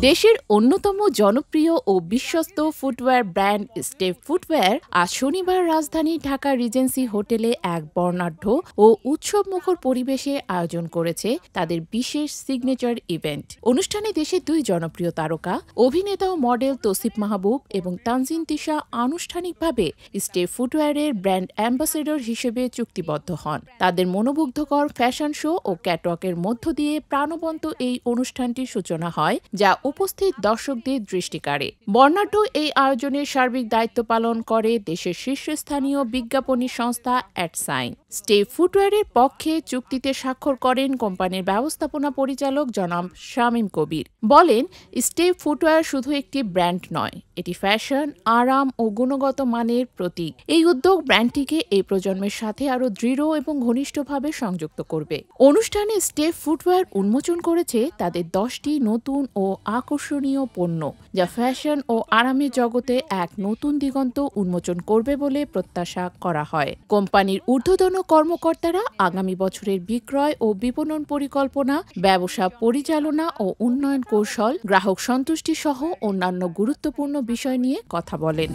দেশের অন্যতম জনপ্রিয় ও বিশ্বস্ত ফুটওয়্যার ব্র্যান্ড স্টেপ ফুটওয়্যার আজ শনিবার রাজধানী ঢাকা রিজেন্সি হোটেলে এক বর্ণাঢ্য ও উৎসবমুখর পরিবেশে আয়োজন করেছে তাদের বিশেষ সিগনেচার ইভেন্ট। অনুষ্ঠানে দেশের দুই জনপ্রিয় তারকা অভিনেতা ও মডেল তৌসিফ মাহবুব এবং তানজিন তিশা আনুষ্ঠানিকভাবে স্টেপ ফুটওয়্যারের ব্র্যান্ড অ্যাম্বাসেডর হিসেবে চুক্তিবদ্ধ হন। তাদের মনোমুগ্ধকর ফ্যাশন শো ও ক্যাটওয়াকের মধ্য দিয়ে প্রাণবন্ত এই অনুষ্ঠানটির সূচনা হয়, যা উপস্থিত দর্শকদের দৃষ্টি কাড়ে। বর্ণাঢ্য এই আয়োজনের সার্বিক দায়িত্ব পালন করে দেশের শীর্ষস্থানীয় বিজ্ঞাপনী সংস্থা অ্যাডসাইন। স্টেপ ফুটওয়্যারের পক্ষে চুক্তিতে স্বাক্ষর করেন কোম্পানির ব্যবস্থাপনা পরিচালক জনাব শামীম কবির। বলেন, স্টেপ ফুটওয়্যার শুধু একটি ব্র্যান্ড নয়, এটি ফ্যাশন, আরাম ও গুণগত মানের প্রতীক। এই উদ্যোগ ব্র্যান্ডটিকে এই প্রজন্মের সাথে আরও দৃঢ় এবং ঘনিষ্ঠভাবে সংযুক্ত করবে। অনুষ্ঠানে স্টেপ ফুটওয়্যার উন্মোচন করেছে তাদের 10টি নতুন ও আকর্ষণীয় পণ্য, যা ফ্যাশন ও আরামের জগতে এক নতুন দিগন্ত উন্মোচন করবে বলে প্রত্যাশা করা হয়। কোম্পানির ঊর্ধ্বতন কর্মকর্তারা আগামী বছরের বিক্রয় ও বিপণন পরিকল্পনা, ব্যবসা পরিচালনা ও উন্নয়ন কৌশল, গ্রাহক সন্তুষ্টি সহ অন্যান্য গুরুত্বপূর্ণ বিষয় নিয়ে কথা বলেন।